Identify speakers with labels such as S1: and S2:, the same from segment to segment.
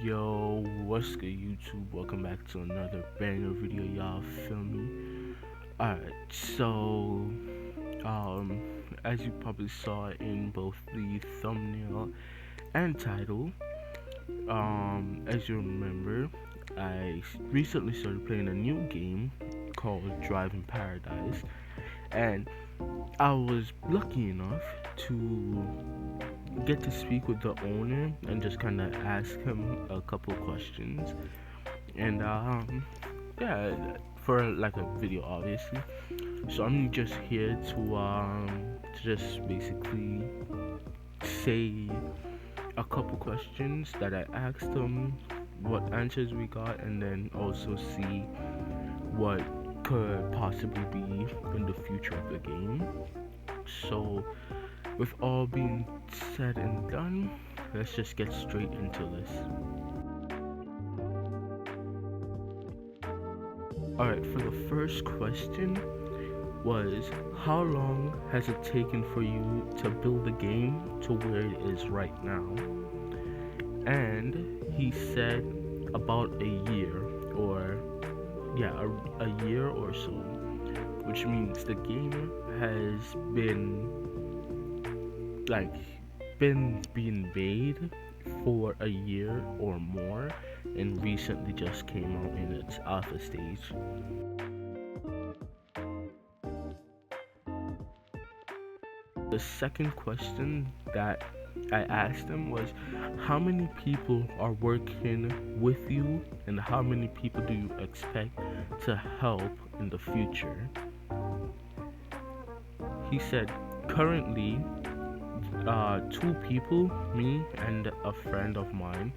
S1: Yo, what's good YouTube? Welcome back to another banger video, y'all feel me? Alright, so as you probably saw in both the thumbnail and title, as you remember, I recently started playing a new game called Driving Paradise, and I was lucky enough to get to speak with the owner and just kind of ask him a couple questions. And yeah, for like a video, obviously. So I'm just here to just basically say a couple questions that I asked him, what answers we got, and then also see what could possibly be in the future of the game. So with all being said and done, let's just get straight into this. Alright, for the first question was, how long has it taken for you to build the game to where it is right now? And he said about a year, or yeah, a year or so, which means the game has been being made for a year or more and recently just came out in its alpha stage. The second question that I asked him was, how many people are working with you and how many people do you expect to help in the future? He said currently two people, me and a friend of mine,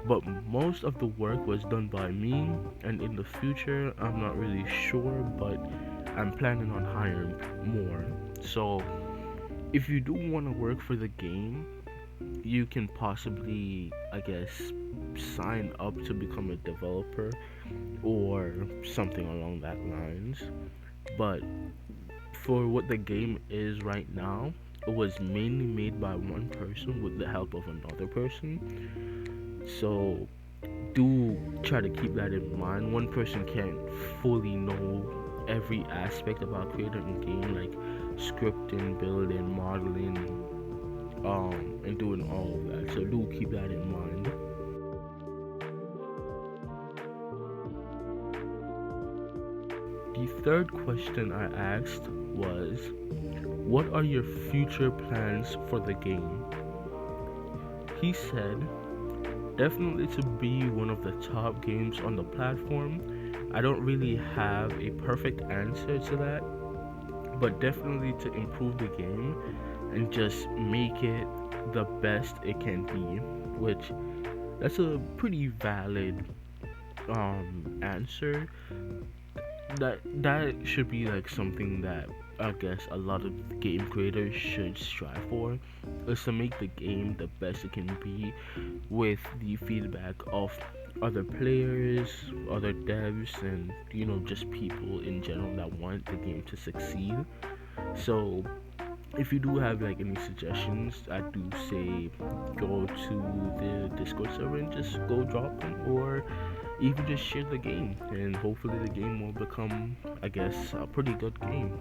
S1: but most of the work was done by me, and in the future I'm not really sure, but I'm planning on hiring more. So if you do want to work for the game, you can possibly, I guess, sign up to become a developer or something along that lines. But for what the game is right now, it was mainly made by one person with the help of another person. So do try to keep that in mind. One person can't fully know every aspect about creating a game, like scripting, building, modeling, and doing all of that. So do keep that in mind. The third question I asked was, what are your future plans for the game? He said, definitely to be one of the top games on the platform. I don't really have a perfect answer to that, but definitely to improve the game and just make it the best it can be, which that's a pretty valid answer. That should be like something that I guess a lot of game creators should strive for, is to make the game the best it can be with the feedback of other players, other devs, and just people in general that want the game to succeed. So if you do have like any suggestions, I do say go to the Discord server and just go drop them, or even just share the game, and hopefully the game will become, I guess, a pretty good game.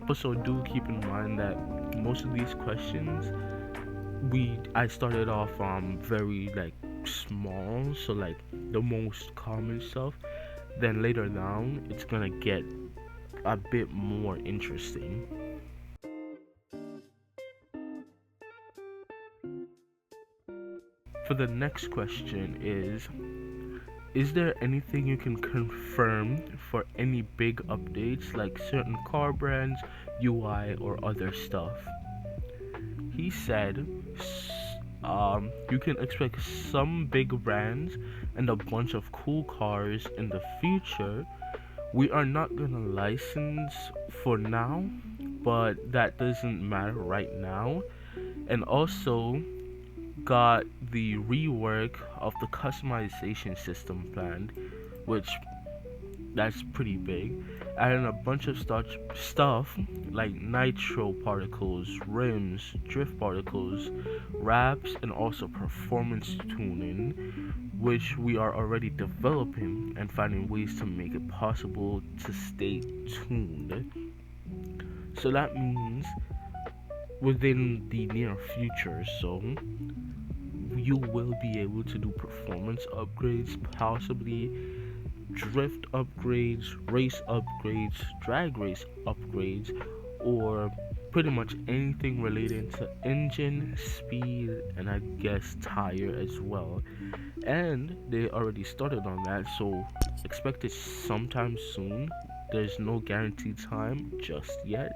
S1: But so do keep in mind that most of these questions, I started off very like small, so like the most common stuff. Then later down, it's gonna get a bit more interesting. For the next question is there anything you can confirm for any big updates, like certain car brands, UI, or other stuff? He said you can expect some big brands and a bunch of cool cars in the future. We are not gonna license for now, but that doesn't matter right now. And also got the rework of the customization system planned, which That's pretty big. Adding a bunch of stuff like nitro particles, rims, drift particles, wraps, and also performance tuning, which we are already developing and finding ways to make it possible to stay tuned. So that means within the near future, so you will be able to do performance upgrades, possibly drift upgrades, race upgrades, drag race upgrades, or pretty much anything related to engine, speed, and I guess tire as well. And they already started on that, so expect it sometime soon. There's no guaranteed time just yet,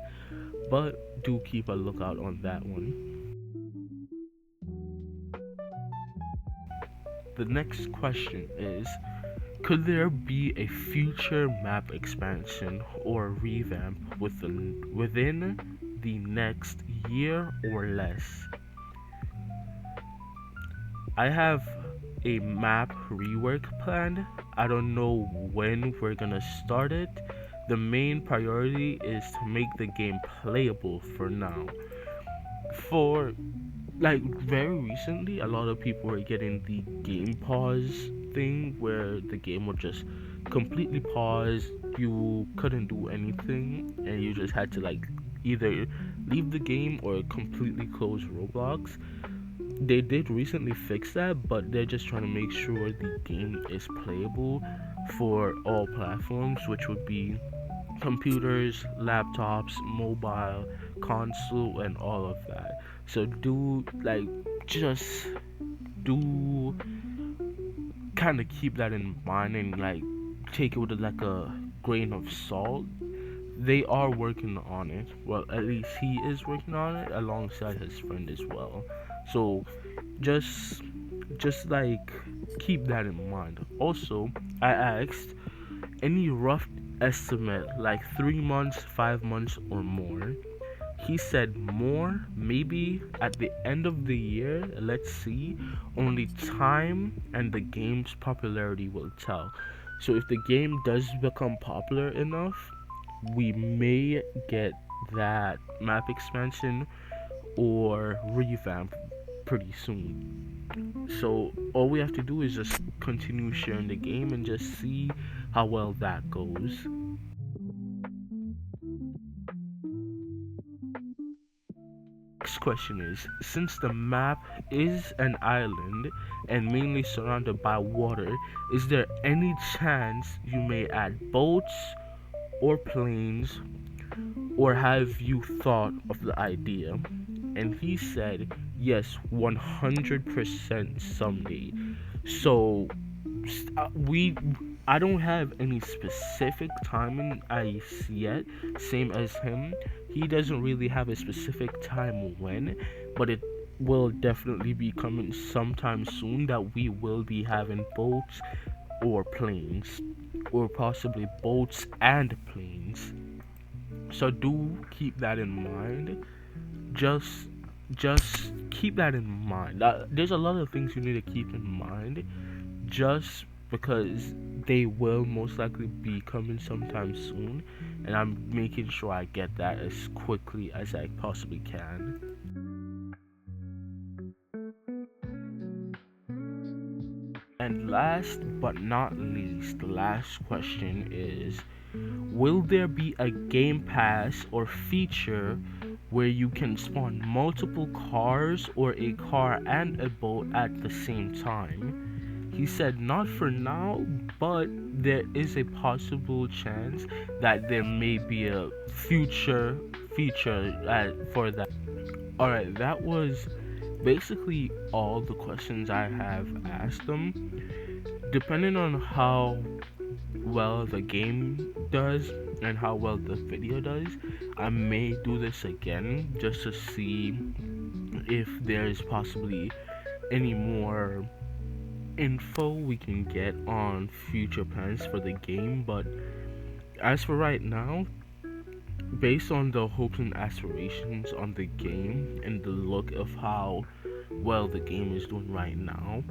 S1: but do keep a lookout on that one. The next question is, could there be a future map expansion or revamp within the next year or less? I have a map rework planned. I don't know when we're gonna start it. The main priority is to make the game playable for now. For like very recently, a lot of people were getting the game pause thing where the game would just completely pause. You couldn't do anything, and you just had to like either leave the game or completely close Roblox. They did recently fix that, but they're just trying to make sure the game is playable for all platforms, which would be computers, laptops, mobile, console, and all of that. So do like just do kind of keep that in mind and like take it with like a grain of salt. They are working on it. Well, at least he is working on it alongside his friend as well. So just like keep that in mind. Also, I asked any rough estimate, like 3 months, 5 months, or more. He said more, maybe at the end of the year. Let's see. Only time and the game's popularity will tell. So if the game does become popular enough, we may get that map expansion or revamp pretty soon. So all we have to do is just continue sharing the game and just see how well that goes. Next question is, since the map is an island and mainly surrounded by water, is there any chance you may add boats or planes, or have you thought of the idea? And he said, yes, 100% someday. So we I don't have any specific timing as yet, same as him. He doesn't really have a specific time when, but it will definitely be coming sometime soon that we will be having boats or planes, or possibly boats and planes. So do keep that in mind. Just just keep that in mind. There's a lot of things you need to keep in mind, just because they will most likely be coming sometime soon, and I'm making sure I get that as quickly as I possibly can. And last but not least, the last question is, will there be a game pass or feature where you can spawn multiple cars or a car and a boat at the same time? He said not for now, but there is a possible chance that there may be a future feature for that. Alright, that was basically all the questions I have asked them. Depending on how well the game does and how well the video does, I may do this again just to see if there's possibly any more info we can get on future plans for the game. But as for right now, based on the hopes and aspirations on the game and the look of how well the game is doing right now,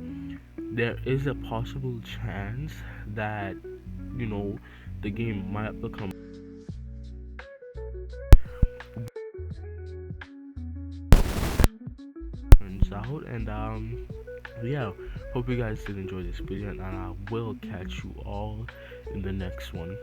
S1: there is a possible chance that, you know, the game might become turns out. And yeah, hope you guys did enjoy this video, and I will catch you all in the next one.